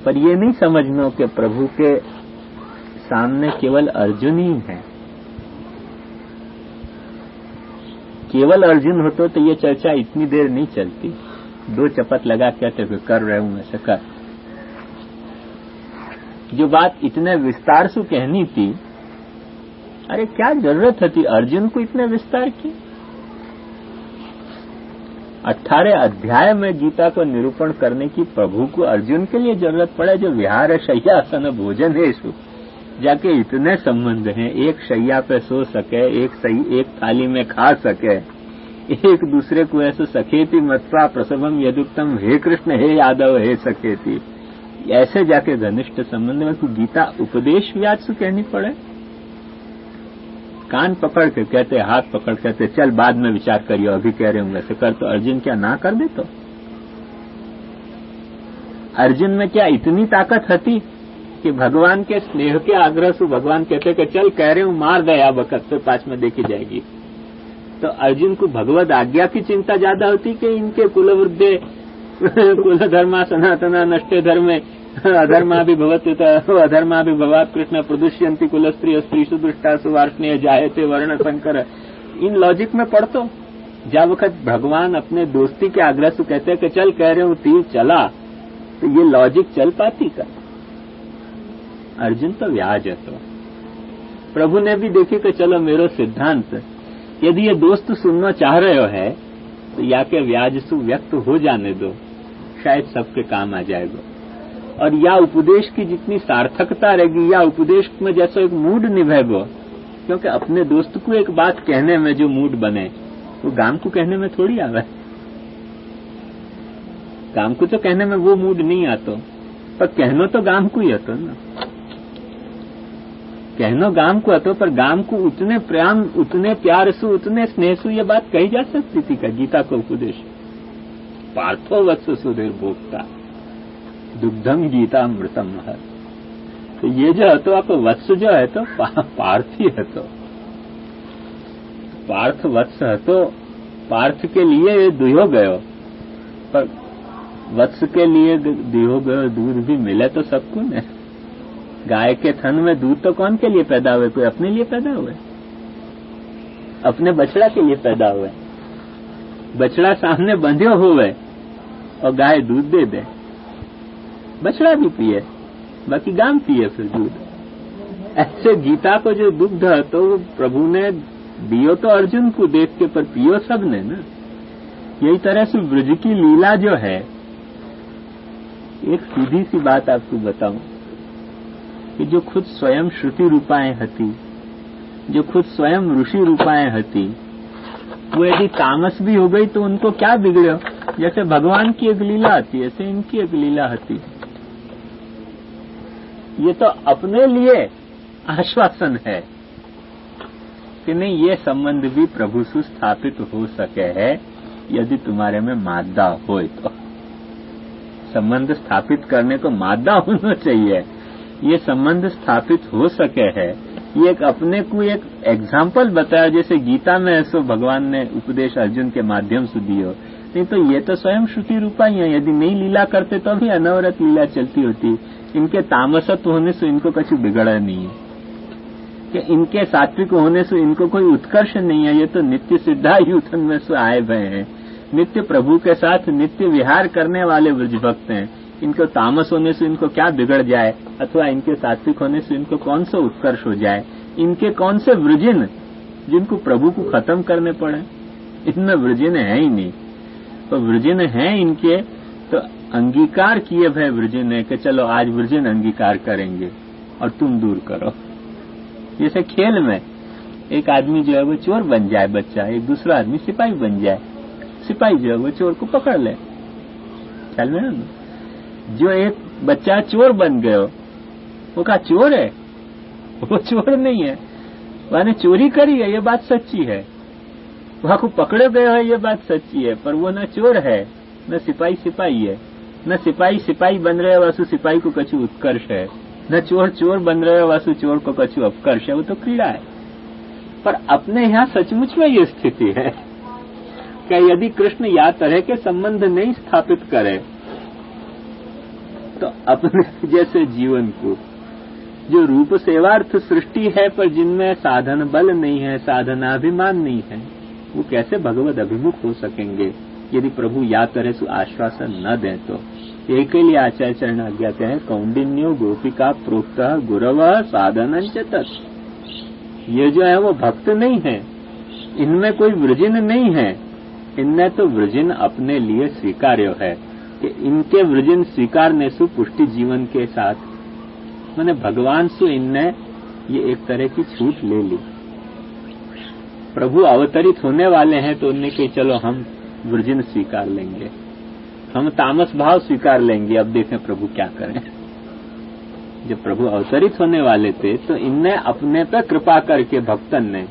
पर ये नहीं समझना कि प्रभु के सामने केवल अर्जुन ही है। केवल अर्जुन होते तो ये चर्चा इतनी देर नहीं चलती। दो चपत लगा कहते हुए कर रहे हूं ऐसे कर। जो बात इतने विस्तार से कहनी थी, अरे क्या जरूरत थी अर्जुन को इतने विस्तार की। 18 अध्याय में गीता को निरूपण करने की प्रभु को अर्जुन के लिए जरूरत पड़े। जो विहार शय्यासन भोजन है, जाके इतने संबंध हैं, एक शैया पे सो सके, एक थाली में खा सके, एक दूसरे को ऐसे सखेती मत्वा प्रसवम यदुक्तम, हे कृष्ण हे यादव हे सखेती, ऐसे जाके घनिष्ठ संबंध में कोई गीता उपदेश व्याज से कहनी पड़े। कान पकड़ के कहते, हाथ पकड़ कहते चल बाद में विचार करियो, अभी कह रहे हूं वैसे कर। तो अर्जुन क्या ना कर दे? तो अर्जुन में क्या इतनी ताकत थी कि भगवान के स्नेह के आग्रह से भगवान कहते कि चल कह रहे हूं मार दया बकत तो 5 में देखी जाएगी। तो अर्जुन को भगवद आज्ञा की चिंता ज्यादा होती कि इनके कुलवृद्धे कुल धर्मा सनातना नष्टे धर्मे अधर्मा भी भवत कृष्ण प्रदुष्यंती कुल स्त्री सुदृष्टा सुवार्ष्णीय जायते वर्ण संकर। इन लॉजिक में पढ़तो जब वक्त भगवान अपने दोस्ती के आग्रह से कहते कि चल कह रहे हूं तीर चला, तो ये लॉजिक चल पाती का? अर्जुन तो व्याज है। तो प्रभु ने भी देखी कि चलो मेरो सिद्धांत, यदि ये दोस्त सुनना चाह रहे हो है तो या के व्याज से व्यक्त हो जाने दो, शायद सबके काम आ जाएगा। और या उपदेश की जितनी सार्थकता रहेगी, या उपदेश में जैसा एक मूड निभेगो, क्योंकि अपने दोस्त को एक बात कहने में जो मूड बने वो गाम को कहने में थोड़ी आवे। गाम को तो कहने में वो मूड नहीं आतो, पर कहनो तो गाम को ही हतो ना। कहनो गाम को हतो, पर गाम को उतने प्रेम उतने प्यार से उतने स्नेह से ये बात कही जा सकती थी का गीता का उपदेश। पार्थो वत्स सुधीर भोक्ता दुग्धम गीता अमृतम महर। तो ये जो है तो आप वत्स जो है तो पार्थ ही है। तो पार्थ वत्स है तो पार्थ के लिए दुहो गयो, पर वत्स के लिए दुहो गयो दूध भी मिले तो सबको न। गाय के थन में दूध तो कौन के लिए पैदा हुए? कोई अपने लिए पैदा हुए, अपने बछड़ा के लिए पैदा हुए। बछड़ा सामने बंध्यो हुए और गाय दूध दे दे, बछड़ा भी पिए, बाकी गाम पिए फिर दूध। ऐसे गीता को जो दुग्ध है तो प्रभु ने दियो तो अर्जुन को देख के, पर पियो सबने ना। यही तरह से ब्रज की लीला जो है, एक सीधी सी बात आपको बताऊं कि जो खुद स्वयं श्रुति रूपाएं हती, जो खुद स्वयं ऋषि रूपाएं हती, वो यदि तामस भी हो गई तो उनको क्या बिगड़ो? जैसे भगवान की एक लीला आती है, ऐसे इनकी एक लीला आती। ये तो अपने लिए आश्वासन है कि नहीं, ये संबंध भी प्रभु से स्थापित हो सके है यदि तुम्हारे में मादा हो। तो संबंध स्थापित करने को मादा होना चाहिए। ये संबंध स्थापित हो सके है, ये एक अपने को एक एग्जाम्पल बताया। जैसे गीता में ऐसो भगवान ने उपदेश अर्जुन के माध्यम से दियो, नहीं तो ये तो स्वयं श्रुति रूपा ही है। यदि नहीं लीला करते तो भी अनवरत लीला चलती होती। इनके तामसत्व होने से इनको कुछ बिगड़ा नहीं है, कि इनके सात्विक होने से इनको कोई उत्कर्ष नहीं है। ये तो नित्य सिद्धायुथन में से आए हुए हैं, नित्य प्रभु के साथ नित्य विहार करने वाले ब्रज भक्त हैं। इनको तामस होने से इनको क्या बिगड़ जाए, अथवा इनके सात्विक होने से इनको कौन सा उत्कर्ष हो जाए? इनके कौन से वृजिन जिनको प्रभु को खत्म करने पड़े? इनमें वृजिन है ही नहीं। तो वृजिन है इनके, तो अंगीकार किए भय वृजिन है कि चलो आज वृजिन अंगीकार करेंगे और तुम दूर करो। जैसे खेल में एक आदमी जो है वो चोर बन जाए, बच्चा, एक दूसरा आदमी सिपाही बन जाए। सिपाही जो है वो चोर को पकड़ ले, ख्याल में ना। जो एक बच्चा चोर बन गयो, वो क्या चोर है? वो चोर नहीं है, मैंने चोरी करी है, ये बात सच्ची है। वहां को पकड़े गए है, ये बात सच्ची है, पर वो न चोर है न सिपाही सिपाही है। न सिपाही सिपाही बन रहे वासु सिपाही को कछु उत्कर्ष है, न चोर चोर बन रहे वासु चोर को कछु अपकर्ष है। वो तो क्रीड़ा है। पर अपने यहाँ सचमुच में ये स्थिति है कि यदि कृष्ण या तरह के संबंध नहीं स्थापित करे तो अपने जैसे जीवन को, जो रूप सेवार्थ सृष्टि है पर जिनमें साधन बल नहीं है, साधनाभिमान नहीं है, वो कैसे भगवद अभिमुख हो सकेंगे यदि प्रभु या तरह से आश्वासन न दें तो। एक के लिए आचार्य चरण आज्ञा हैं, कौंडिन्यो गोपिका प्रोक्त गुरव साधन तत्। ये जो है वो भक्त नहीं है, इनमें कोई वृजिन नहीं है, इनमें तो वृजिन अपने लिए स्वीकार्य है कि इनके वृजिन स्वीकारने से पुष्टि जीवन के साथ, मैंने भगवान से इनने ये एक तरह की छूट ले ली। प्रभु अवतरित होने वाले हैं तो उनने कही चलो हम वृजिन स्वीकार लेंगे, हम तामस भाव स्वीकार लेंगे, अब देखें प्रभु क्या करें। जब प्रभु अवतरित होने वाले थे तो इनने अपने पे कृपा करके, भक्तन ने,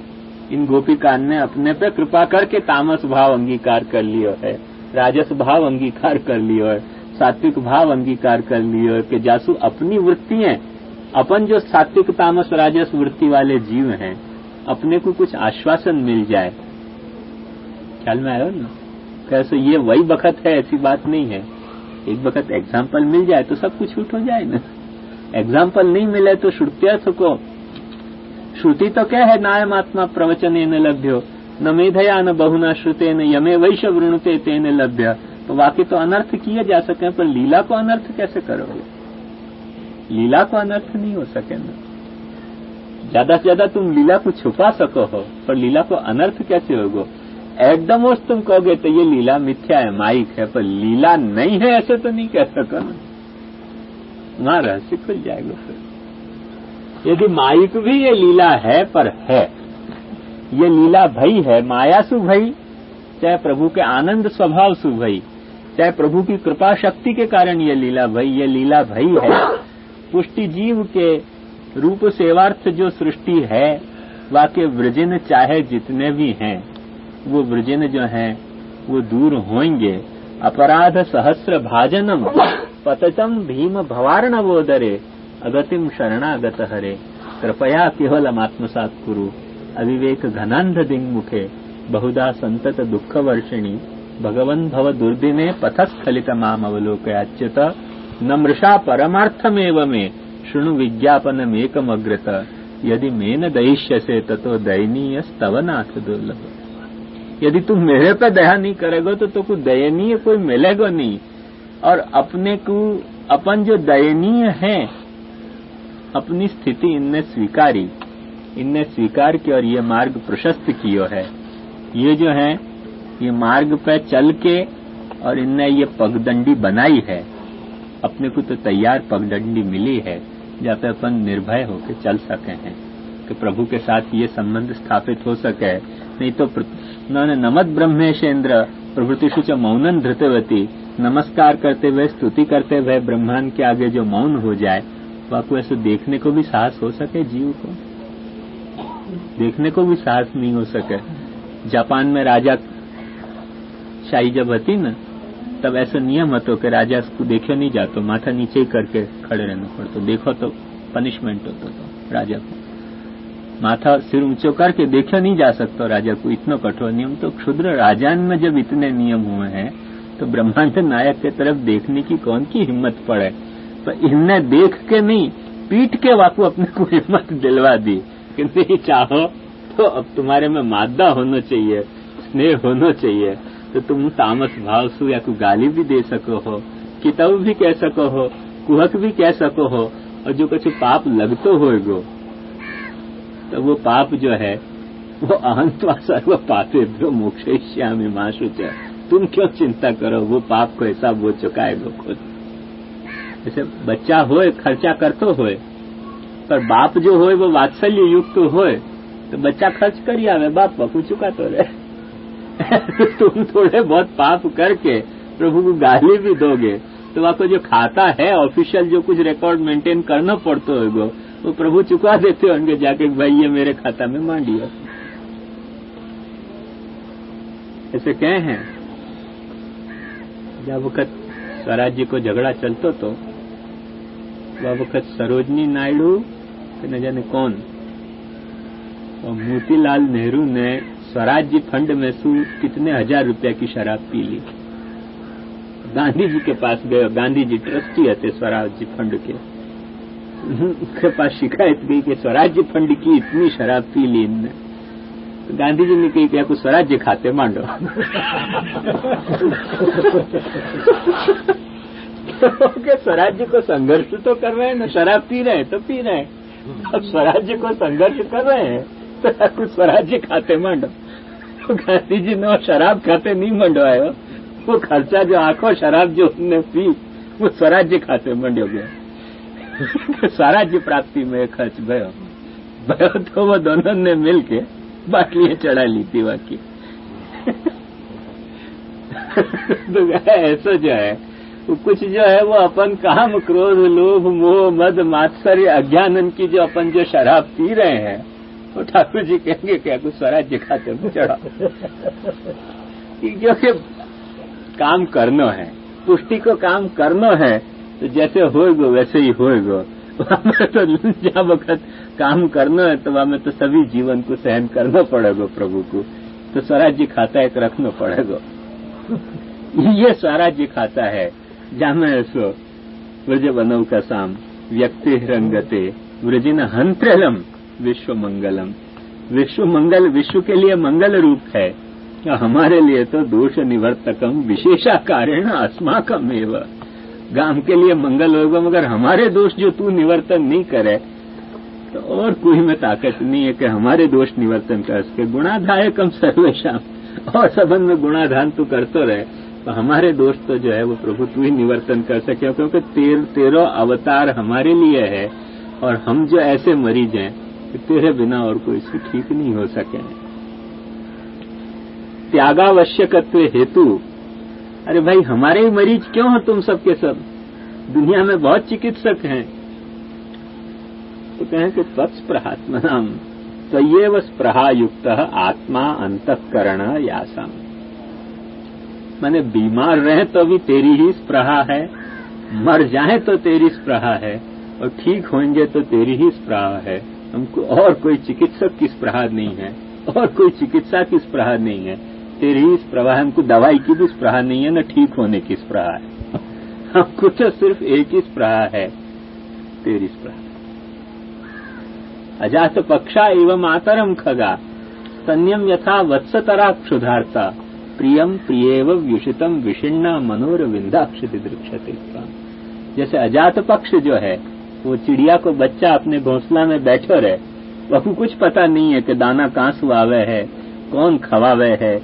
इन गोपिकान ने अपने पे कृपा करके तामस भाव अंगीकार कर लियो है, राजस भाव अंगीकार कर लियो है, सात्विक भाव अंगीकार कर लियो है कि जासु अपनी वृत्तियां, अपन जो सात्विक तामस राजस वृत्ति वाले जीव हैं, अपने को कुछ आश्वासन मिल जाए। ख्याल में आयो ना? कैसे ये वही बखत है, ऐसी बात नहीं है। एक बखत एग्जाम्पल मिल जाए तो सब कुछ छूट हो जाए ना। एग्जाम्पल नहीं मिले तो श्रुत्यर्थ को, श्रुति तो क्या है, नायम आत्मा प्रवचने न लभ्यो न मेधया न बहुना श्रुते न यमे वैश वृणुते तेन लभ्य। तो वाक्य तो अनर्थ किए जा सके, पर लीला को अनर्थ कैसे करोगे? लीला को अनर्थ नहीं हो सके ना। ज्यादा से ज्यादा तुम लीला को छुपा सको हो, पर लीला को अनर्थ कैसे होगो? एकदम उस तुम कहोगे तो ये लीला मिथ्या है, माइक है, पर लीला नहीं है ऐसे तो नहीं कह सको ना। वहां रहस्य खुल जाएगा। फिर यदि माइक भी ये लीला है पर है, ये लीला भई है, माया सु भई, चाहे प्रभु के आनंद स्वभाव सु भई, चाहे प्रभु की कृपा शक्ति के कारण ये लीला भई, ये लीला भई है। पुष्टि जीव के रूप सेवार्थ जो सृष्टि है, वाके वृजिन चाहे जितने भी हैं, वो वृजिन जो हैं वो दूर होंगे। अपराध सहस्र भाजनम पततम भीम भवार्णवोदरे अगतिम शरणागत हरे कृपया केवलम आत्मसात कुरु अविवेक घनांध दिङ्मुखे बहुधा संतत दुःख वर्षिणी भगवन् भव दुर्दिने पथस्खलित माम अवलोकयाच्युत नमृषा परमार्थमेव मे शृणु विज्ञापनमेकमग्रत यदि मे न दयिष्यसे ततो दयनीयस्तव नाथ दुर्लभ। यदि तुम मेरे पे दया नहीं करेगो तो कुछ दयनीय कोई मिलेगा नहीं। और अपने को, अपन जो दयनीय है, अपनी स्थिति इनने स्वीकारी, इनने स्वीकार की और ये मार्ग प्रशस्त कियो है। ये जो है ये मार्ग पे चल के और इनने ये पगडंडी बनाई है, अपने को तो तैयार पगडंडी मिली है जहाँ पे अपन निर्भय होकर चल सके हैं कि प्रभु के साथ ये संबंध स्थापित हो सके। नहीं तो उन्होंने नमत ब्रह्मेशेन्द्र प्रभृतिषु च मौनन धृतवती, नमस्कार करते हुए स्तुति करते हुए ब्रह्मांड के आगे जो मौन हो जाए, वाकई ऐसे देखने को भी साहस हो सके, जीव को देखने को भी साहस नहीं हो सके। जापान में राजा शाही जब होती न, तब ऐसा नियम હતો कि राजा को देखो नहीं जातो, माथा नीचे ही करके खड़े रहना पड़तो, देखो तो पनिशमेंट होतो। तो राजा को माथा सिर ऊंचो करके देखो नहीं जा सकता राजा को, इतना कठोर नियम। तो क्षुद्र राजान में जब इतने नियम हुए हैं तो ब्रह्मांड नायक के तरफ देखने की कौन की हिम्मत पड़े? तो इनने देख के नहीं, पीट के वाकू अपने को हिम्मत दिलवा दी कि नहीं चाहो तो अब तुम्हारे में मादा होना चाहिए, स्नेह होना चाहिए, तो तुम तामस भाव सु या कोई गाली भी दे सको हो, किताब भी कह सको हो, कुहक भी कह सको हो, और जो कुछ पाप लगतो होएगो तो वो पाप जो है वो अहंत्वा सर्व पापेभ्यो मोक्षयिष्यामि मा शुचः। तुम क्यों चिंता करो, वो पाप को हिसाब वो चुकाएगा खुद। जैसे बच्चा होए खर्चा करतो होए, पर बाप जो होए वो वात्सल्य युक्त होए तो बच्चा खर्च कर ही आवे, बाप बापू चुका तो रहे। तुम थोड़े बहुत पाप करके प्रभु को गाली भी दोगे तो आपको जो खाता है ऑफिशियल जो कुछ रिकॉर्ड मेंटेन करना पड़ता होगा वो प्रभु चुका देते होंगे जाके, भाई ये मेरे खाता में मान लिया। ऐसे कहे हैं जब वक्त स्वराज्य को झगड़ा चलतो तो वह वक्त सरोजनी नायडू न जाने कौन और मोतीलाल नेहरू ने स्वराज्य फंड में कितने 1000 रुपया की शराब पी ली। गांधी जी के पास गए। गांधी जी ट्रस्टी थे स्वराज्य फंड के पास शिकायत गई कि स्वराज्य फंड की इतनी शराब पी ली इनने। तो गांधी जी ने कही क्या कुछ स्वराज्य खाते मांडो। क्योंकि स्वराज्य को संघर्ष तो कर रहे हैं ना, शराब पी रहे हैं तो पी रहे हैं। अब स्वराज्य को संघर्ष कर रहे हैं तो कुछ स्वराज्य खाते मांडो। तो गांधी जी ने शराब खाते नहीं मंडवाए, वो खर्चा जो आंखों शराब जो उनने पी वो स्वराज्य खाते मंडो गया। स्वराज्य प्राप्ति में खर्च भयो तो वो दोनों ने मिलके बाटलियां चढ़ा ली थी बाकी। तो ऐसा जो है वो कुछ जो है वो अपन काम क्रोध लोभ मोह मद मात्सर्य अज्ञानन की जो अपन जो शराब पी रहे हैं वो ठाकुर जी कहेंगे क्या कुछ स्वराज्य खाते में चढ़ा। क्योंकि काम करना है, पुष्टि को काम करना है तो जैसे होएगो वैसे ही होएगो। हमें तो जहाँ वक्त काम करना है तो हमें तो सभी जीवन को सहन करना पड़ेगा प्रभु को, तो स्वराज्य खाता एक रखना पड़ेगा। ये स्वराज्य खाता है जहाँ सो व्रज बनव का साम व्यक्ति रंगते व्रजिन हंत्रलम विश्व मंगलम। विश्व मंगल विश्व के लिए मंगल रूप है, हमारे लिए तो दोष निवर्तकम विशेषा कारण अस्माकम एव। गांव के लिए मंगल होगा मगर हमारे दोष जो तू निवर्तन नहीं करे तो और कोई में ताकत नहीं है कि हमारे दोष निवर्तन कर सके। गुणाधायकम सर्वेशम, और संबंध में गुणाधान तू करते रहे तो हमारे दोष तो जो है वो प्रभु तू ही निवर्तन कर सके। क्योंकि तेरो अवतार हमारे लिए है और हम जो ऐसे मरीज हैं कि तेरे बिना और कोई से ठीक नहीं हो सके। त्यागावश्यकत्व हेतु, अरे भाई हमारे ही मरीज क्यों हो तुम सबके सब, दुनिया में बहुत चिकित्सक हैं। तो कहें कि तत्स्पृहात्मनाम तयेव स्पृहा युक्त आत्मा अंतःकरण यासम। माने बीमार रहे तो भी तेरी ही स्पृहा है, मर जाए तो तेरी स्पृहा है और ठीक होंगे तो तेरी ही स्पृहा है। हमको और कोई चिकित्सक की स्पृहा नहीं है और कोई चिकित्सा की स्पृहा नहीं है, तेरी ही स्पृहा है। हमको दवाई की भी स्पृहा नहीं है, न ठीक होने की स्पृहा है। हमको तो सिर्फ एक ही स्पृहा है, तेरी स्पृहा। अजात पक्षा एवं मातरम खगा स्तन्यम यथा वत्सतरा क्षुधार्ता प्रियम प्रियेव व्युषितम विषिण्ण मनोर विंदाक्षति दृक्षते। जैसे अजात पक्ष जो है वो चिड़िया को बच्चा अपने घोंसला में बैठो रहे, वह कुछ पता नहीं है कि दाना कहाँ से आवे है, कौन खवावे है।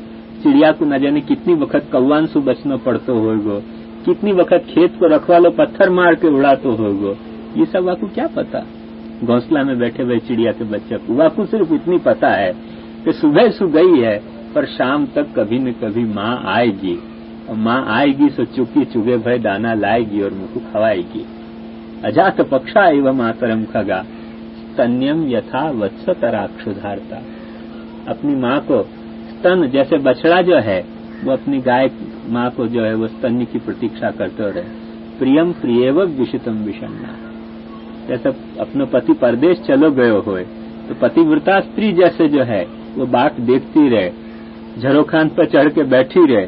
चिड़िया को न जाने कितनी वक्त कौवान से बचना पड़तो होगो, कितनी वक्त खेत को रखवालो पत्थर मार के उड़ातो होगो, ये सब आपको क्या पता। घोंसला में बैठे हुए चिड़िया के बच्चे को आपको सिर्फ इतनी पता है कि सुबह सो गई है पर शाम तक कभी न कभी माँ आएगी, और माँ आएगी सो चुकी चुगे भय दाना लाएगी और मुझको खवाएगी। अजात पक्षा एवं मातरम खगा स्तन्यम यथा वत्सतरा क्षुधार्ता। अपनी माँ को स्तन, जैसे बछड़ा जो है वो अपनी गाय माँ को जो है वो स्तन्य की प्रतीक्षा करते रहे। प्रियम प्रियव विषितम विषण्णा, जैसे अपने पति परदेश चलो गयो होए तो पतिव्रता स्त्री जैसे जो है वो बाट देखती रहे, झरोखान पर चढ़ के बैठी रहे।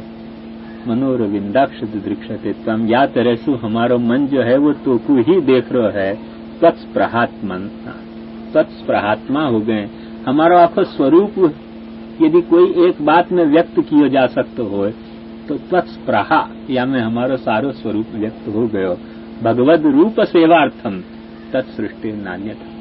मनोर विंदाक्ष दृक्षते तम, या तरसु हमारो मन जो है वो तोकू ही देख रहा है। तत्स्पृहात्मन, तत्स्पृहात्मा हो गए। हमारा आखो स्वरूप यदि कोई एक बात में व्यक्त किया जा सकते हो तो तत्स्पृहा, या में हमारो सारो स्वरूप व्यक्त हो गयो। भगवद रूप सेवार्थम तत्सृष्टि नान्यथा,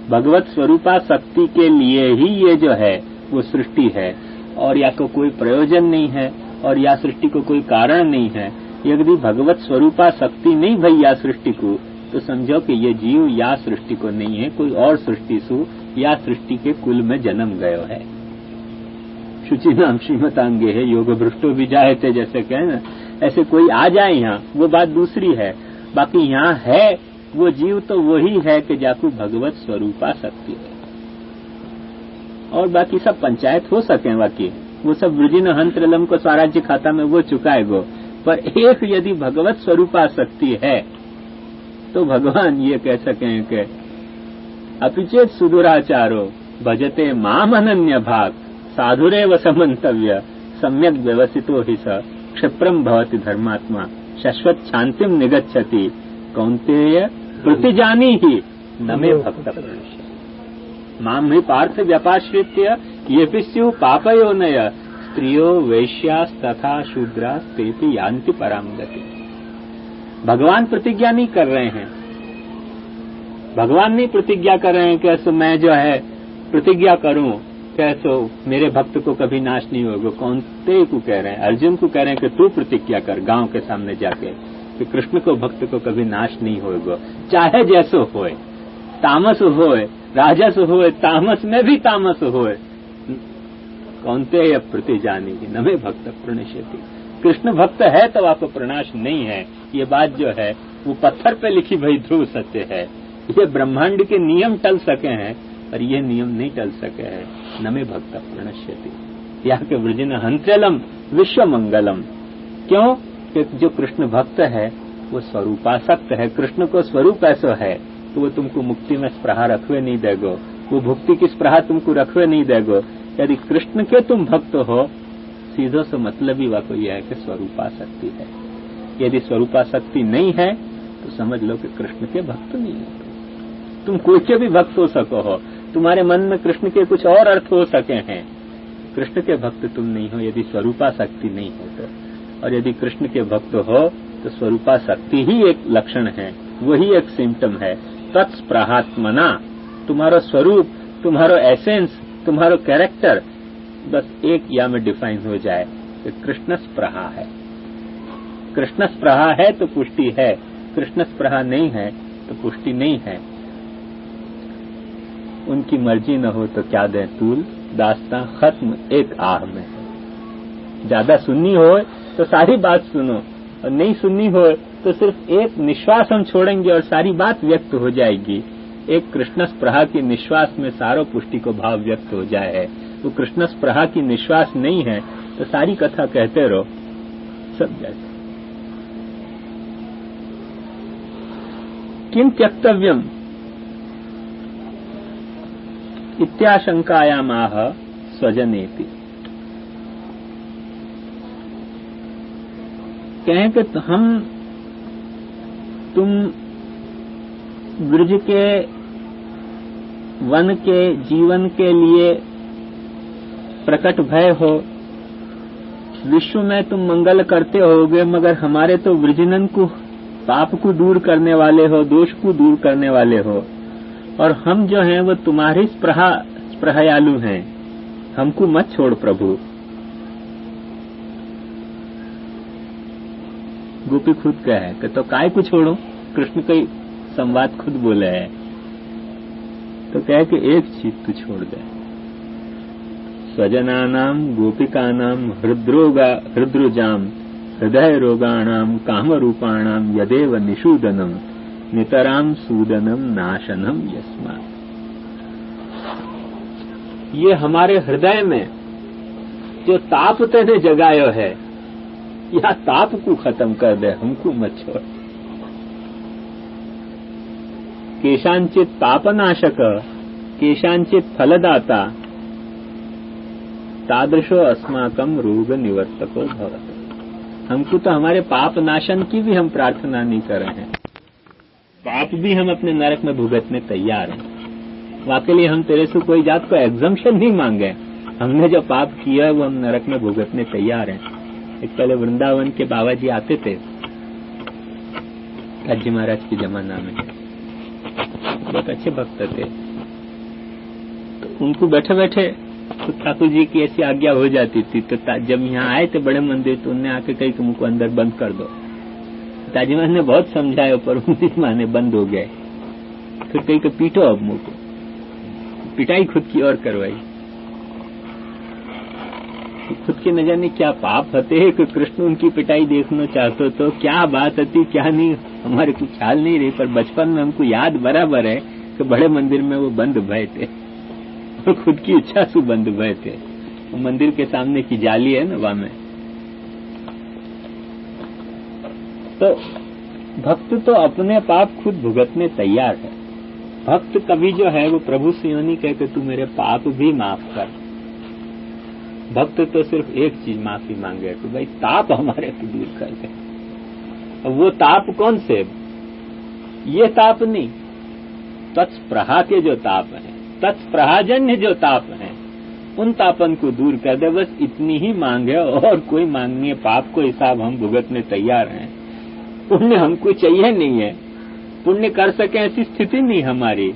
भगवत स्वरूपा शक्ति के लिए ही ये जो है वो सृष्टि है, और या तो कोई प्रयोजन नहीं है और या सृष्टि को कोई कारण नहीं है। यदि भगवत स्वरूपा शक्ति नहीं भई या सृष्टि को, तो समझो कि ये जीव या सृष्टि को नहीं है, कोई और सृष्टि सु या सृष्टि के कुल में जन्म गयो है। शुचि नाम श्रीमतांगे है, योग भ्रष्टो भी जाए थे जैसे कहे ना, ऐसे कोई आ जाए यहाँ वो बात दूसरी है। बाकी यहाँ है वो जीव तो वही है कि जाकू भगवत स्वरूपा शक्ति है, और बाकी सब पंचायत हो सके। बाकी वो सब वृजिन हंत्रलम को स्वराज्य खाता में वो चुकाएगो, पर एक यदि भगवत स्वरूपा शक्ति है तो भगवान ये कह सकें कि अपिचेत सुदुराचारो भजते माम अनन्य भाग साधुरेव समन्तव्य सम्यक व्यवस्थितो हि स क्षिप्रम भवति धर्मात्मा शाश्वत शांतिम निगच्छति कौन्तेय प्रतिजानी ही न मे भक्त प्रणश्यति। माम ही पार्थ व्यपाश्रित्य ये स्यु पापयोनय स्त्रियो वैश्यास्तथा शूद्रास्तेपि यान्ति पराम गति। भगवान प्रतिज्ञा नहीं कर रहे हैं, भगवान नहीं प्रतिज्ञा कर रहे हैं कि मैं जो है प्रतिज्ञा करूं कैसो मेरे भक्त को कभी नाश नहीं होगा। कौन्तेय को कह रहे हैं, अर्जुन को कह रहे हैं कि तू प्रतिज्ञा कर गांव के सामने जाके कि कृष्ण को भक्त को कभी नाश नहीं होगा, चाहे जैसो होए, तामस होए राजस होए, तामस में भी तामस होए। कौन्तेय प्रतिजानी न मे भक्त प्रणश्यति। कृष्ण भक्त है तो आपको प्रणाश नहीं है, ये बात जो है वो पत्थर पे लिखी भई ध्रुव सत्य है। ये ब्रह्मांड के नियम टल सके हैं पर ये नियम नहीं टल सके हैं। न मे भक्त प्रणश्यति। यहाँ के वृजिन हंत्रलम विश्व मंगलम। क्यों कि जो कृष्ण भक्त है वो स्वरूपासक्त है, कृष्ण को स्वरूप ऐसा है तो वो तुमको मुक्ति में स्प्रहा रखवे नहीं देगो, वो भुक्ति की स्प्रहा तुमको रखवे नहीं देगो। यदि कृष्ण के तुम भक्त हो सीधो से मतलब ही वाको यह है कि स्वरूपासक्ति है। यदि स्वरूपासक्ति नहीं है तो समझ लो कि कृष्ण के भक्त नहीं है। तुम कोई के भी भक्त हो सको हो, तुम्हारे मन में कृष्ण के कुछ और अर्थ हो सके हैं, कृष्ण के भक्त तुम नहीं हो यदि स्वरूपासक्ति नहीं हो तो। और यदि कृष्ण के भक्त हो तो स्वरूपासक्ति ही एक लक्षण है, वही एक सिम्टम है। तत्स्प्रहात्मना तुम्हारा स्वरूप, तुम्हारा एसेंस, तुम्हारा कैरेक्टर बस एक या में डिफाइन हो जाए कि कृष्ण स्प्रहा है। कृष्ण स्प्रहा है तो पुष्टि है, कृष्ण स्प्रहा नहीं है तो पुष्टि नहीं है। उनकी मर्जी न हो तो क्या दें तूल, दास्तां खत्म एक आह में है। ज्यादा सुननी हो तो सारी बात सुनो और नहीं सुननी हो तो सिर्फ एक निश्वास हम छोड़ेंगे और सारी बात व्यक्त हो जाएगी। एक कृष्ण स्प्रहा की निश्वास में सारो पुष्टि को भाव व्यक्त हो जाए है। तो कृष्ण स्प्रहा की निश्वास नहीं है तो सारी कथा कहते रहो सब जैसे। किम त्यक्तव्यम इत्याशंकायामाह स्वजनेति। कहें कि तुम ब्रज के वन के जीवन के लिए प्रकट भय हो, विश्व में तुम मंगल करते होगे मगर हमारे तो वृजनन को पाप को दूर करने वाले हो, दोष को दूर करने वाले हो और हम जो हैं वो तुम्हारी स्प्रहयालु हैं, हमको मत छोड़ प्रभु। गोपी खुद कहे कि तो काय को छोड़ो, कृष्ण का संवाद खुद बोले है तो कहे कि एक चीज तू छोड़ दे। स्वजनानाम गोपिकानाम हृद्रोजाम हृदय रोगाणाम काम रूपाणाम यदेव निषूदनम नितराम सूदनम नाशनम यस्मा। ये हमारे हृदय में जो ताप तेने जगायो है या ताप को खत्म कर दे, हमको मत छोड़। केशांचित तापनाशक केशांचित फलदाता तादृशो अस्माकम रोग निवर्तको भवत। हमको तो हमारे पाप नाशन की भी हम प्रार्थना नहीं कर रहे हैं, पाप भी हम अपने नरक में भुगतने तैयार हैं। वाकई लिए हम तेरे से कोई जात को एग्जम्पशन नहीं मांगे, हमने जो पाप किया है वो हम नरक में भुगतने तैयार हैं। एक पहले वृंदावन के बाबा जी आते थे, काजी महाराज के जमाना में, बहुत अच्छे भक्त थे। तो उनको बैठे बैठे तो ठाकुर जी की ऐसी आज्ञा हो जाती थी। तो जब यहाँ आए थे बड़े मंदिर तो उनने आके कही कि मुझको अंदर बंद कर दो। ताजी महाराज ने बहुत समझाया पर उन्हीं माने बंद हो गए। फिर कही कि पीटो अब मुंह को, पिटाई खुद की और करवाई। खुद के न जाने क्या पाप होते हैं कि कृष्ण उनकी पिटाई देखना चाहते तो क्या बात होती क्या नहीं हमारे को ख्याल नहीं रही। पर बचपन में हमको याद बराबर है कि बड़े मंदिर में वो बंद भय थे और खुद की इच्छा से बंद भय थे। वो मंदिर के सामने की जाली है ना वहां में। तो भक्त तो अपने पाप खुद भुगतने तैयार है। भक्त कभी जो है वो प्रभु से यूं नहीं कहते तू मेरे पाप भी माफ कर। भक्त तो सिर्फ एक चीज माफी मांगे कि भाई ताप हमारे को दूर कर दे। वो ताप कौन से? ये ताप नहीं, तत्स्प्रहा के जो ताप है, तत्स्प्रहाजन्य जो ताप है, उन तापन को दूर कर दे। बस इतनी ही मांग है, और कोई मांगनी है। पाप को हिसाब हम भुगतने तैयार हैं, पुण्य हमको चाहिए नहीं है, पुण्य कर सके ऐसी स्थिति नहीं हमारी।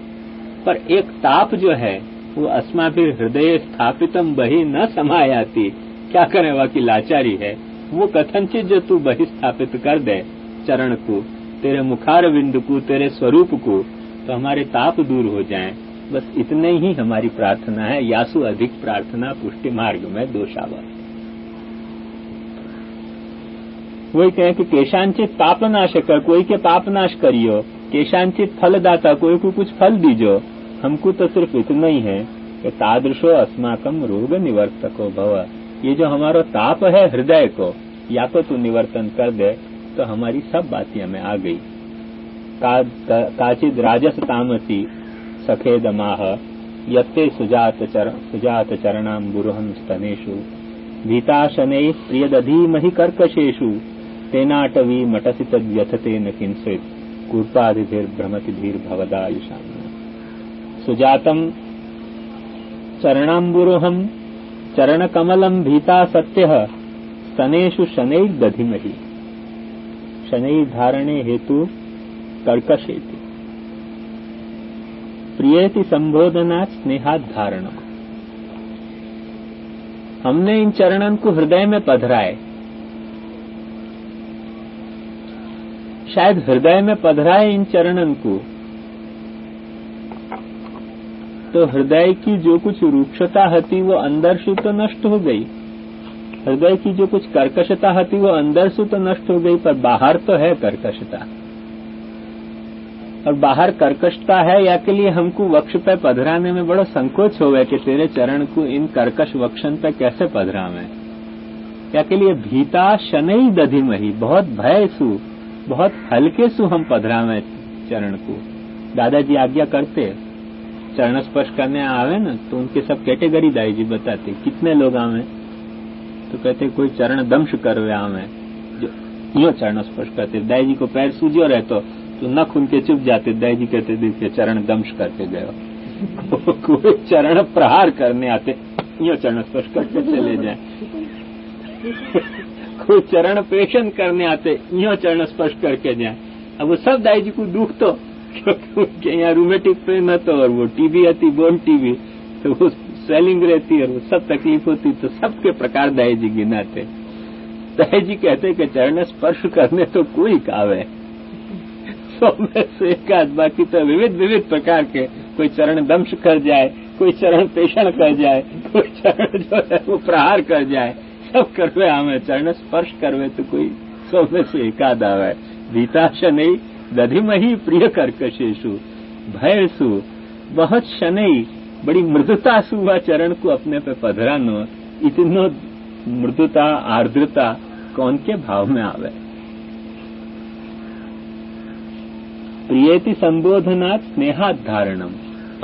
पर एक ताप जो है वो अस्माभिर हृदय स्थापितम बहि न समायाति, क्या करें वह की लाचारी है। वो कथनचित जो तू बहि स्थापित कर दे चरण को, तेरे मुखार बिंदु को, तेरे स्वरूप को, तो हमारे ताप दूर हो जाएं। बस इतने ही हमारी प्रार्थना है। यासु अधिक प्रार्थना पुष्टि मार्ग में दोषावर। वही कहें कि केशांचित पापनाश कर, कोई के पापनाश करियो, केशांचित फलदाता, कोई को कुछ फल दीजो। हमको तो सिर्फ इतना ही है कि तादृशो अस्माकम रोग निवर्तको भव। ये जो हमारा ताप है हृदय को, या तो तू निवर्तन कर दे, तो हमारी सब बातें हमें आ गई। काचिद राजस तामसी सखेदमाह यत्ते सुजात चरणाम बुरुहम स्तनेषु भीताशनै प्रियदधीमहि कर्कशेषु तेनाटवी मटसि तद्यथते न किंचित् कूर्पादिभिर्भ्रमति धीर्भवदायुषाम्। सुजातम चरणाम्बुरुहम चरणकमलम भीता सत्यः स्तनेषु शनैर्दधिमहि शनैर्धारणे हेतु कर्कशेति प्रियेति संबोधनात् स्नेहात् धारणम। हमने इन चरणन को हृदय में पधराए, शायद हृदय में पधराए इन चरणन को, तो हृदय की जो कुछ रूक्षता हती वो अंदर से तो नष्ट हो गई। हृदय की जो कुछ कर्कशता हती वो अंदर से तो नष्ट हो गई, पर बाहर तो है कर्कशता। और बाहर कर्कशता है, या के लिए हमको वक्ष पे पधराने में बड़ा संकोच हो गया कि तेरे चरण को इन कर्कश वक्षन पे कैसे पधरावें। या के लिए भीता शनै दधिमहि, बहुत भय सु, बहुत हल्के सु हम पधरावें चरण को। दादाजी आज्ञा करते, चरण स्पर्श करने आवे ना, तो उनके सब कैटेगरी दाई जी बताते कितने लोग आवे, तो कहते कोई चरण दंश करवे आवे, जो यो चरण स्पर्श करते। दाई जी को पैर सूजो रहे तो नख उनके चुप जाते। दाई जी कहते देखिए चरण दंश करके गए। कोई चरण प्रहार करने आते, यो चरण स्पर्श करके चले जाए। कोई चरण पेशन करने आते, यो चरण स्पर्श करके जाए। अब वो सब दाई जी को दुख तो, क्योंकि उनके यहाँ रूमेटिक पेन है तो, और वो टीबी आती, बोन टीबी, तो वो स्वेलिंग रहती है और वो सब तकलीफ होती, तो सबके प्रकार दाई जी गिनाते। दाई जी कहते कि चरण स्पर्श करने तो कोई कावे, 100 में से एक आध, बाकी तो विविध प्रकार के। कोई चरण दंश कर जाए, कोई चरण पेषण कर जाए, कोई चरण जो है वो प्रहार कर जाए, सब करवे हमें। चरण स्पर्श करवे तो कोई 100 में से एक आध आवे। भीता शनै दधिमहि प्रिय कर्कशेषु, भय सु, बहुत शनै, बड़ी मृदुता सु वह चरण को अपने पे पधरानो। इतनो मृदुता आर्द्रता कौन के भाव में आवे। प्रियेति संबोधनात् स्नेहात् धारणम,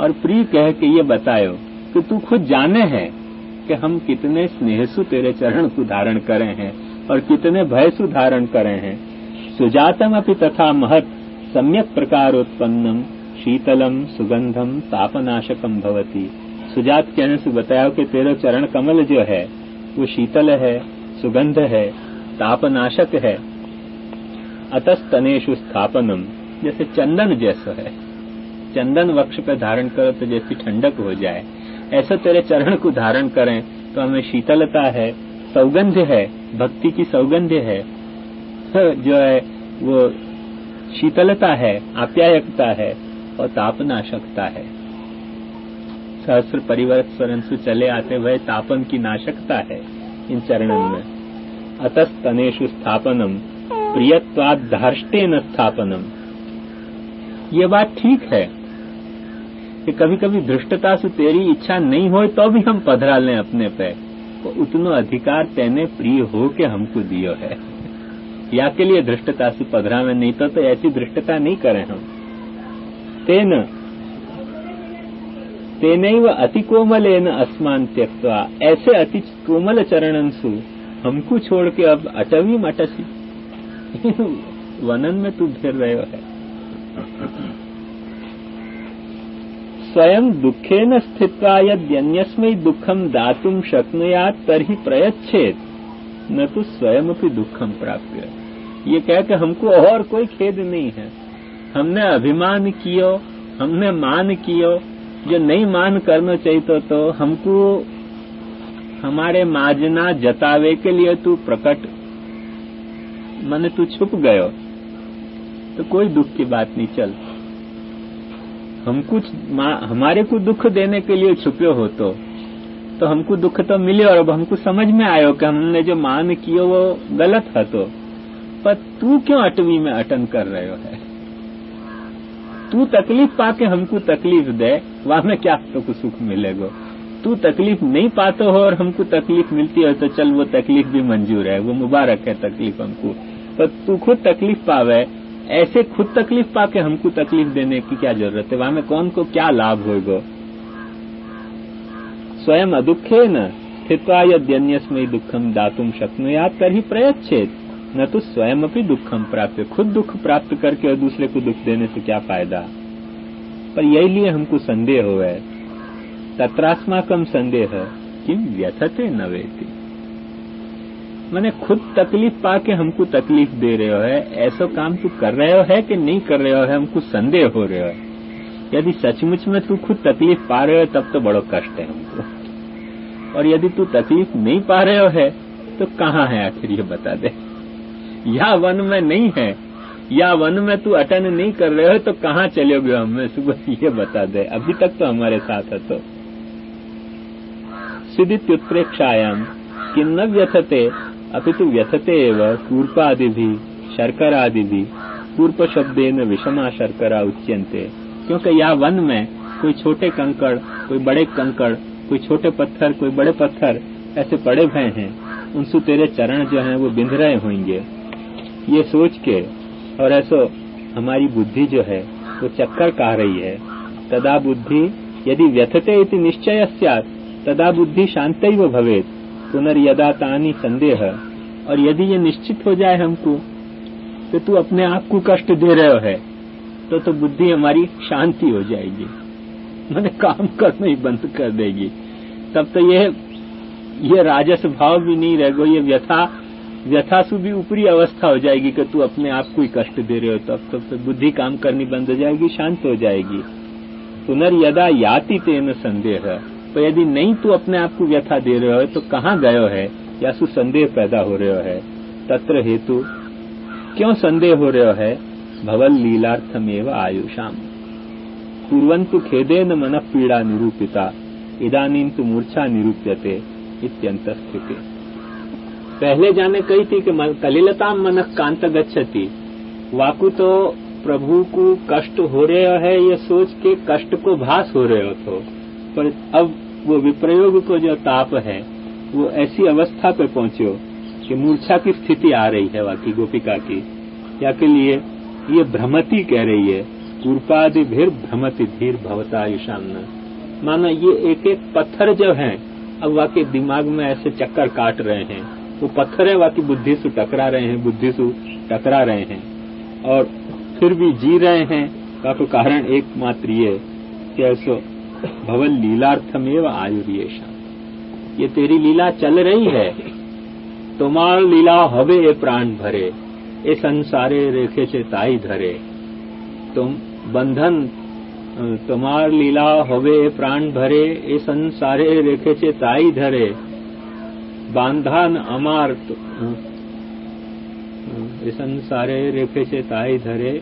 और प्रिय कह के ये बतायो कि तू खुद जाने है कि हम कितने स्नेहसु तेरे चरण को धारण करे हैं और कितने भयसु धारण करे हैं। सुजातम अपि तथा महत् सम्यक प्रकारोत्पन्नम शीतलम सुगंधम तापनाशकम भवति। सुजात कहने से बताया कि तेरा चरण कमल जो है वो शीतल है, सुगंध है, तापनाशक है। अतस्तनेषु स्थापनम, जैसे चंदन जैसा है, चंदन वक्ष पे धारण करो तो जैसी ठंडक हो जाए, ऐसा तेरे चरण को धारण करें तो हमें शीतलता है, सौगंध है, भक्ति की सौगंध है, जो है वो शीतलता है, आप्यायकता है और तापनाशकता है। सहस्र परिवर्तन चले आते हुए तापन की नाशकता है इन चरणों में। अतस्तनेषु स्थापनम प्रियत्वाद धार्ष्टेन स्थापनम। ये बात ठीक है कि कभी कभी धृष्टता से तेरी इच्छा नहीं हो तो भी हम पधरा लें अपने पे, तो उतना अधिकार तेने प्रिय हो के हमको दियो है। या के लिए धृष्टता से पधरा में, नहीं तो ऐसी धृष्टता नहीं करें हम। तेन तेनैव अति कोमलेन अस्मान त्यक्त्वा, ऐसे अति कोमल चरणंसु हमको छोड़ के अब अटवी मटसी, वनन में तू फिर रहे है। स्वयं दुखेन स्थित्वा यद्यन्यस्मै दुखम दातुम शक्नुयात् तर्हि प्रयच्छेत्, न तो स्वयमपि दुखम प्राप्य। ये कह के हमको और कोई खेद नहीं है, हमने अभिमान कियो, हमने मान कियो, जो नहीं मान करना चाहिए तो हमको हमारे माजना जतावे के लिए तू प्रकट माने तू छुप गयो, तो कोई दुख की बात नहीं। चल हमको हमारे को दुख देने के लिए छुपे हो तो हमको दुख तो मिले, और अब हमको समझ में आयो कि हमने जो मान कियो वो गलत है। तो पर तू क्यों अटवी में अटन कर रहे हो है? तू तकलीफ पाके हमको तकलीफ दे, वहां में क्या तो सुख मिलेगा? तू तकलीफ नहीं पाते हो और हमको तकलीफ मिलती है तो चल वो तकलीफ भी मंजूर है, वो मुबारक है तकलीफ हमको। पर तू खुद तकलीफ पावे, ऐसे खुद तकलीफ पाके हमको तकलीफ देने की क्या जरूरत है? वहां में कौन को क्या लाभ होगा? स्वयं अदुखेन स्थित्वा यद्यन्यस्मै दुखम दातुम शक्नुयात् तर्हि प्रयच्छेत्, न तो स्वयं अपनी दुखम प्राप्त। खुद दुख प्राप्त करके और दूसरे को दुख देने से क्या फायदा? पर यही लिए हमको संदेह हो है, तत्रास्माकम संदेह किम व्यथते न वेति। मैंने खुद तकलीफ पाके हमको तकलीफ दे रहे हो है, ऐसा काम तू कर रहे हो है कि नहीं कर रहे हो है, हमको संदेह हो रहे हो। यदि सचमुच में तू खुद तकलीफ पा रहे हो तब तो बड़ो कष्ट है हमको, और यदि तू तकलीफ नहीं पा रहे हो है तो कहाँ है आखिर ये बता दे। या वन में नहीं है, या वन में तू अटन नहीं कर रहे हो तो कहाँ चलोगे? हमें सुबह ये बता दे, अभी तक तो हमारे साथ है। तो सिद्धित्युत्प्रेक्षायाम किन्न व्यथते अपितु व्यथते एव कूर्पादिभि शर्करादिभि, कूर्प शब्देन विषमा शर्करा उच्यन्ते। क्योंकि यह वन में कोई छोटे कंकड़, कोई बड़े कंकड़, कोई छोटे पत्थर, कोई बड़े पत्थर ऐसे पड़े हुए हैं, उनसे तेरे चरण जो हैं वो बिंध रहे होंगे, ये सोच के। और ऐसो हमारी बुद्धि जो है वो चक्कर काट रही है। तदा बुद्धि यदि व्यथते इति निश्चय स्यात् तदा बुद्धि शांतैव भवेत् पुनर्यदा तानि संदेह। और यदि ये निश्चित हो जाए हमको कि तू अपने आप को कष्ट दे रहे हो है, तो बुद्धि हमारी शांति हो जाएगी, मैंने काम करना ही बंद कर देगी। तब तो ये राजस भाव भी नहीं रहेगा, ये व्यथा से भी ऊपरी अवस्था हो जाएगी कि तू अपने आप को ही कष्ट दे रहे हो। तब तो बुद्धि काम करनी बंद हो जाएगी, शांत हो जाएगी। पुनर्यदा याति तेन संदेह। तो यदि नहीं तू अपने आप को व्यथा दे रहे हो तो कहाँ गयो है, या सु संदेह पैदा हो रहे हो है। तत्र हेतु क्यों संदेह हो रहे हो है? भवल लीलार्थमेव आयुषाम पूर्वन्तु खेदेन मनः पीड़ा निरूपिता इदानीं तु मूर्छा निरूप्यते इत्यंत स्थिति। पहले जाने कही थी कि कलिलताम मनः कांत गच्छति, वाकु तो प्रभु को कष्ट हो रहे है ये सोच के कष्ट को भास हो रहे हो। तो पर अब वो विप्रयोग को जो ताप है वो ऐसी अवस्था पर पहुंचो कि मूर्छा की स्थिति आ रही है वाकी गोपिका की। या के लिए ये भ्रमति कह रही है, कूर्पादि भीर भ्रमति धीर भवता ईशान। मानो ये एक एक पत्थर जो हैं अब वाके दिमाग में ऐसे चक्कर काट रहे हैं, वो पत्थर है वाकी बुद्धि से टकरा रहे हैं और फिर भी जी रहे हैं। का कारण एकमात्र ये कि ऐसो भवल लीलार्थमेव आयुर्येषा, ये तेरी लीला चल रही है, तुम्हार लीला हवे ए प्राण भरे, ए संसारे रेखे से ताई धरे। तुम बंधन तुम्हार लीला हवे ए प्राण भरे, ए संसारे रेखे से ताई धरे। बांधन अमार ए संसारे रेखे से ताई धरे।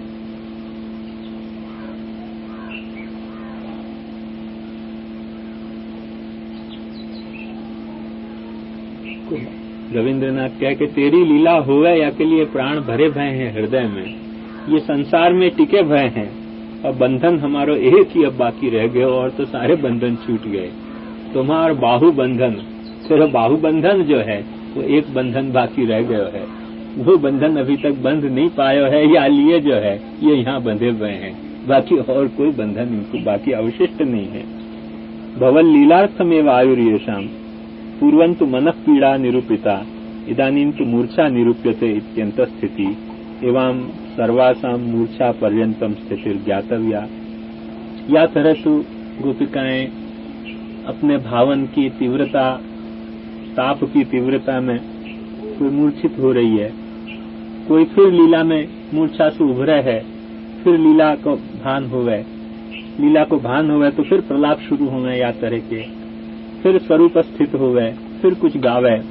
रविंद्रनाथ कह के तेरी लीला होवे या के लिए प्राण भरे भय हैं हृदय में, ये संसार में टिके भय हैं और बंधन हमारो एक ही अब बाकी रह गए और तो सारे बंधन छूट गए। तुम्हार बाहु बंधन, सिर्फ बाहु बंधन जो है वो एक बंधन बाकी रह गयो है, वो बंधन अभी तक बंध नहीं पायो है, या लिए जो है ये यहाँ बंधे हुए हैं, बाकी और कोई बंधन इनको बाकी अवशिष्ट नहीं है। भवल लीलार्थमेव आयुर्येषाम् पूर्वन्तु मनः पीड़ा निरूपिता इदानीं तु मूर्छा निरूप्यते इत्यंत स्थिति एवं सर्वासां मूर्छा पर्यंतम स्थितिर्ज्ञातव्या। या तरह तो गोपिकाएं अपने भावन की तीव्रता, ताप की तीव्रता में कोई मूर्छित हो रही है, कोई फिर लीला में मूर्छा से उभरे है, फिर लीला को भान होवे तो फिर प्रलाप शुरू होवे या तरह के, फिर स्वरूप स्थित होवे, फिर कुछ गावे।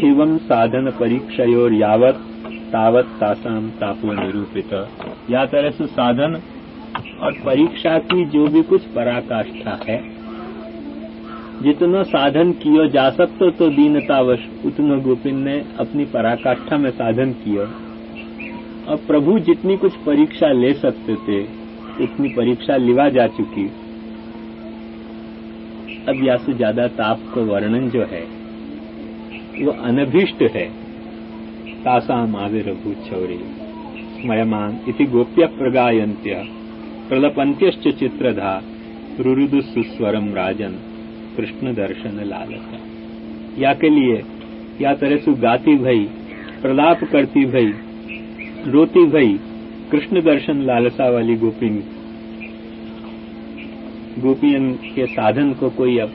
एवं साधन परीक्षयोर यावत तावत तासाम तापो निरूपित। या तरह से साधन और परीक्षा की जो भी कुछ पराकाष्ठा है, जितना साधन कियो जा सकते तो दीनतावश उतना गोपिन ने अपनी पराकाष्ठा में साधन किया। और प्रभु जितनी कुछ परीक्षा ले सकते थे उतनी परीक्षा लिवा जा चुकी। अब या से ज्यादा ताप को वर्णन जो है वो अनभिष्ट है। तासाम आविर्भूत शौर्य स्मयमान इति गोप्य प्रगायन्त्य प्रलपन्त्यश्च चित्रधा रुरुदु सुस्वरम राजन कृष्ण दर्शन लालसा। या के लिए या तरह से गाती भई, प्रलाप करती भई, रोती भई, कृष्ण दर्शन लालसा वाली गोपियन के साधन को कोई अब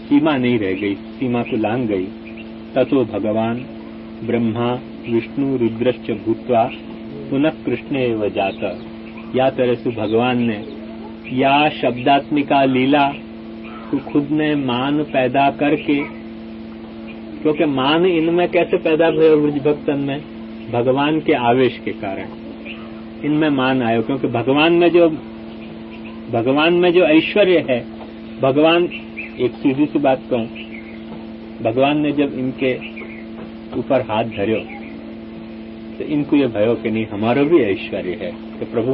सीमा नहीं रह गई, सीमा को लांघ गई। ततो भगवान ब्रह्मा विष्णु रुद्रश्च भूत्वा पुनः कृष्ण एव जाता। या तरह से भगवान ने या शब्दात्मिका लीला को खुद ने मान पैदा करके, क्योंकि मान इनमें कैसे पैदा हुए ब्रज भक्तन में, भगवान के आवेश के कारण इनमें मान आयो। क्योंकि भगवान में जो ऐश्वर्य है, भगवान, एक सीधी सी बात कहूं, भगवान ने जब इनके ऊपर हाथ धर्यो तो इनको ये भयो कि नहीं हमारा भी ऐश्वर्य है कि प्रभु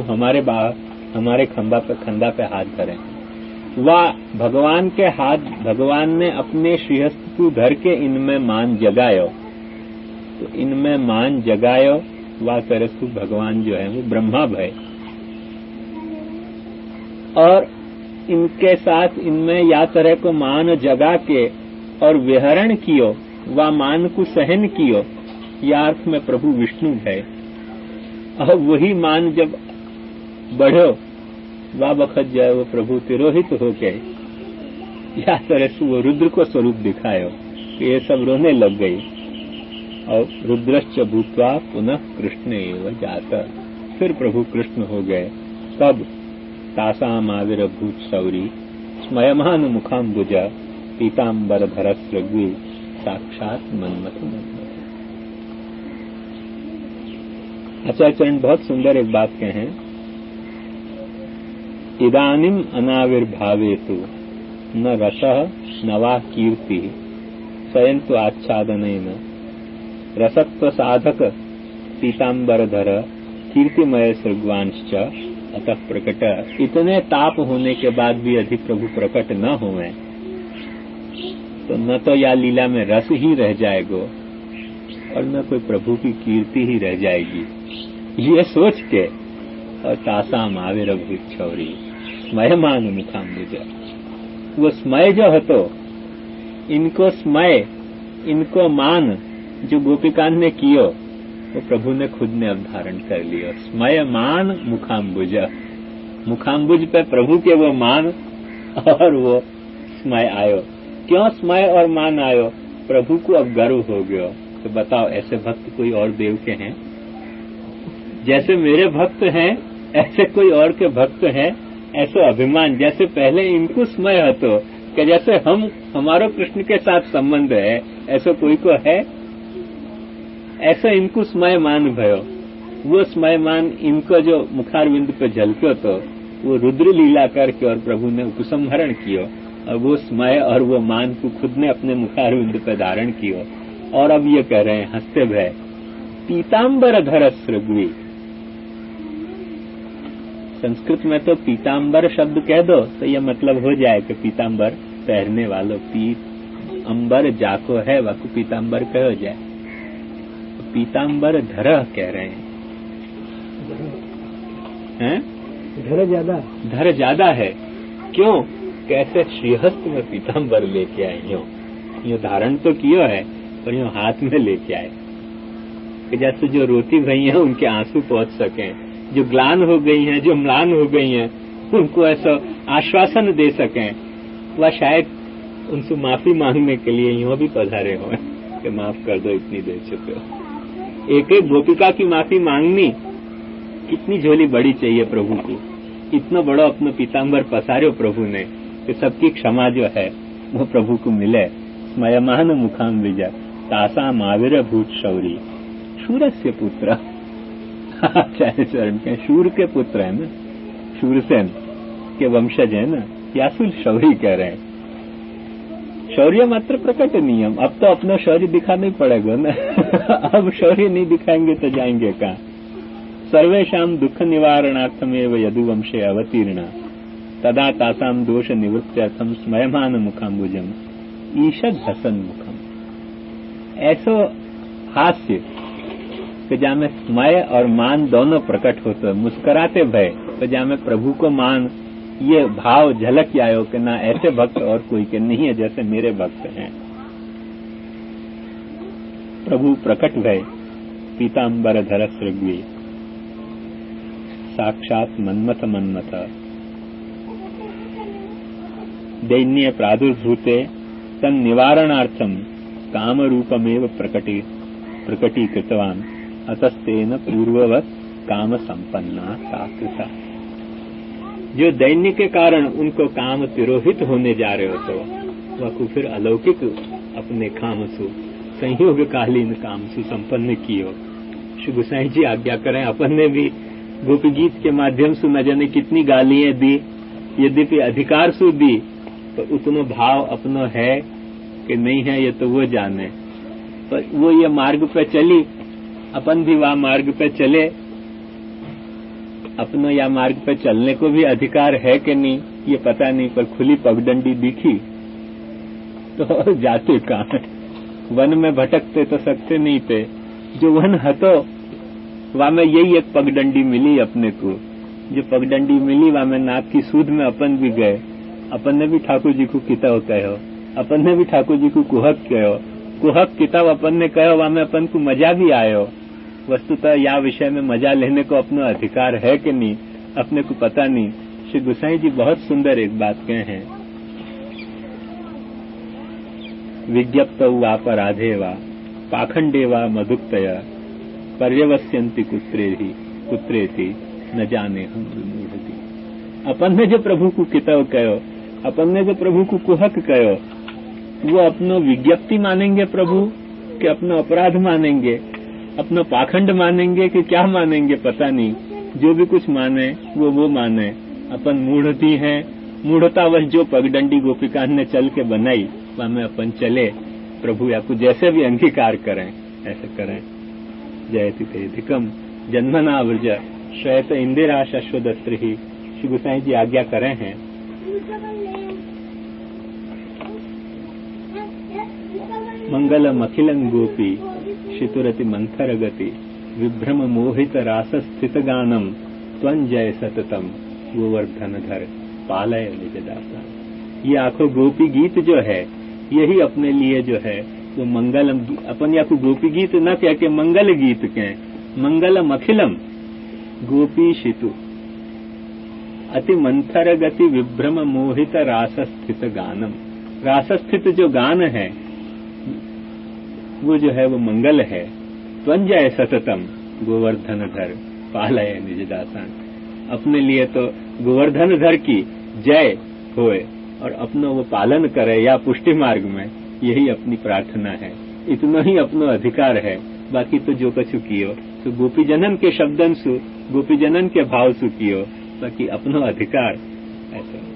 हमारे खंधा पे हाथ धरे। वह भगवान के हाथ, भगवान ने अपने श्रीहस्त को धर के इनमें मान जगायो, तो इनमें मान जगायो वह तरसु भगवान जो है वो ब्रह्मा भय। और इनके साथ इनमें या तरह को मान जगा के और विहरण कियो, व मान को सहन कियो, या अर्थ में प्रभु विष्णु है। और वही मान जब बढ़ो वह वक्त जो है वो प्रभु तिरोहित हो गए, या तरह से वो रुद्र को स्वरूप दिखायो कि ये सब रोने लग गई। और रुद्रश्च भूत्वा पुनः कृष्ण एव जाता, फिर प्रभु कृष्ण हो गए। तब तासाम आविर्भूत शौरी स्मयमान मुखाम्बुज पीताम्बर धरस्रग्वी साक्षात मन्मथ। आचार्य चरण बहुत सुंदर एक बात कहे, इदानीम अनाविर्भावेतु न रसः न वा कीर्ति स्वयंतु आच्छादनेन रसत्व साधक पीताम्बरधर कीर्तिमय सृग्वांश्च अतः प्रकट। इतने ताप होने के बाद भी यदि प्रभु प्रकट न हुए तो न तो या लीला में रस ही रह जाएगा और न कोई प्रभु की कीर्ति ही रह जाएगी। ये सोच के और तासाम आविर्भूत शौरी स्मयमान मुखाम्बुज, वो स्मय जो है तो इनको स्मय, इनको मान जो गोपिकान ने कियो वो प्रभु ने खुद ने अवधारण कर लिया। स्मय मान मुखाम्बुज, मुखाम्बुज पे प्रभु के वो मान और वो स्मय आयो। क्यों स्मय और मान आयो? प्रभु को अब गर्व हो गयो। तो बताओ ऐसे भक्त कोई और देव के हैं? जैसे मेरे भक्त हैं ऐसे कोई और के भक्त हैं, ऐसा अभिमान जैसे पहले इनको स्मय हतो कि जैसे हमारो कृष्ण के साथ संबंध है, ऐसा कोई को है? ऐसा इनको स्मय मान भयो। वो स्मय मान इनको जो मुखारविंद पे झलक्यो तो वो रुद्र लीला करके और प्रभु ने उपसंहरण कियो और वो स्मय और वो मान को खुद ने अपने मुखारविंद पे धारण कियो। और अब ये कह रहे हैं हंसते भय पीताम्बर धर सृग्वी। संस्कृत में तो पीताम्बर शब्द कह दो तो ये मतलब हो जाए कि पीताम्बर पहनने वालों, पीत अंबर जाको है वह को पीताम्बर कहो जाए। पीताम्बर धर कह रहे हैं? धर ज्यादा है। क्यों? कैसे श्रीहस्त में पीताम्बर लेके आए, यो धारण तो कियो है पर यो हाथ में लेके आए कि जैसे जो रोती भई हैं उनके आंसू पहुंच सकें, जो ग्लान हो गई हैं, जो म्लान हो गई हैं, उनको ऐसा आश्वासन दे सकें। वह शायद उनसे माफी मांगने के लिए यूं भी पधारे हो कि माफ कर दो, इतनी देर चुके हो। एक एक गोपिका की माफी मांगनी, कितनी झोली बड़ी चाहिए प्रभु की। इतना बड़ा अपना पीताम्बर पसारे प्रभु ने कि सबकी क्षमा जो है वो प्रभु को मिले। स्मयमान मुखाम विजय तासा माविर भूत शौरी शूरस्य पुत्र। आचार्य चरण के शूर के पुत्र है ना, शूरसेन के वंशज है ना, यासुल शौरी कह रहे हैं। शौर्य मात्र प्रकट नियम। अब तो अपना शौर्य दिखाना ही पड़ेगा ना। अब शौर्य नहीं दिखाएंगे तो जाएंगे कहाँ? सर्वेषाम दुख निवारणार्थमेव यदुवंशे अवतीर्णा तदा तासाम दोष निवृत्त्यर्थम स्मयमान मुखाम्बुजम ईषद हसन मुखम। ऐसो हास्य कि जामे स्मय और मान दोनों प्रकट होते, मुस्कुराते भय तो जामे प्रभु को मान ये भाव झलक आयो कि ना ऐसे भक्त और कोई के नहीं है जैसे मेरे भक्त हैं। प्रभु प्रकट भय पीताम्बर धर सृग्वी साक्षात मन्मथ मन्मथ दैन्य प्रादुर्भूते तन निवारणार्थम काम रूपमेव प्रकटीकृतवान अतस्तेन पूर्ववत काम संपन्ना साकृता। जो दैन्य के कारण उनको काम तिरोहित होने जा रहे हो तो वह फिर अलौकिक अपने कामसु संयोगकालीन कामसु संपन्न कियो। श्री गोसाई जी आज्ञा करें। अपन ने भी गोपी गीत के माध्यम से न जाने कितनी गालियां दी, यद्यपि अधिकार सु दी, तो उतना भाव अपना है कि नहीं है ये तो वो जाने। पर वो ये मार्ग पे चली, अपन भी वह मार्ग पे चले। अपना या मार्ग पे चलने को भी अधिकार है कि नहीं ये पता नहीं, पर खुली पगडंडी दिखी तो जाते कहाँ? वन में भटकते तो सकते नहीं थे। जो वन हतो वहां में यही एक पगडंडी मिली अपने को। जो पगडंडी मिली वहां में नाक की सूद में अपन भी गए। अपन ने भी ठाकुर जी को किताब कहो, अपन ने भी ठाकुर जी को कुहक कहो। कुहक किताब अपन ने कहो, वहां में अपन को मजा भी आयो। वस्तुतः या विषय में मजा लेने को अपना अधिकार है कि नहीं अपने को पता नहीं। श्री गोसाई जी बहुत सुंदर एक बात कहे हैं, विज्ञप्त वापराधे वा पाखंडे वा मधुक्तय पर्यवस्यन्ति कुत्रेति न जाने हम मूढ़ति। अपन ने जो प्रभु को किताब कहो, अपन ने जो प्रभु को कुहक कहो, वो अपनो विज्ञप्ति मानेंगे प्रभु कि अपना अपराध मानेंगे, अपना पाखंड मानेंगे कि क्या मानेंगे पता नहीं। जो भी कुछ माने वो माने। अपन मूढ़ती हैं, मूढ़तावश जो पगडंडी गोपिका ने चल के बनाई वहां में अपन चले। प्रभु आपको जैसे भी अंगीकार करें ऐसे करें। जयति तेधिकम जन्मना व्रज श्वेत इंदिरा शश्वदस्त्री। श्री गोसाई जी आज्ञा करें हैं। मंगलम अखिलं गोपी शितुरति मंथर गति विभ्रम मोहित रास स्थित गानम त्वंजय सततम गोवर्धनधर पालय निज दासा। ये आखो गोपी गीत जो है यही अपने लिए जो है वो मंगलम। अपन या को गोपी गीत न कह के मंगल गीत कहें। मंगलम अखिलम गोपी शितु अति मंथर गति विभ्रम मोहित रास स्थित गानम। रास स्थित जो गान है वो जो है वो मंगल है। त्वंजय सततम गोवर्धनधर पालय निज दासान। अपने लिए तो गोवर्धनधर की जय होए और अपना वो पालन करे या पुष्टि मार्ग में, यही अपनी प्रार्थना है। इतना ही अपना अधिकार है। बाकी तो जो कछु कियो तो गोपी जनन के शब्दन सु, गोपी जनन के भाव सु कियो, बाकी अपना अधिकार ऐसा।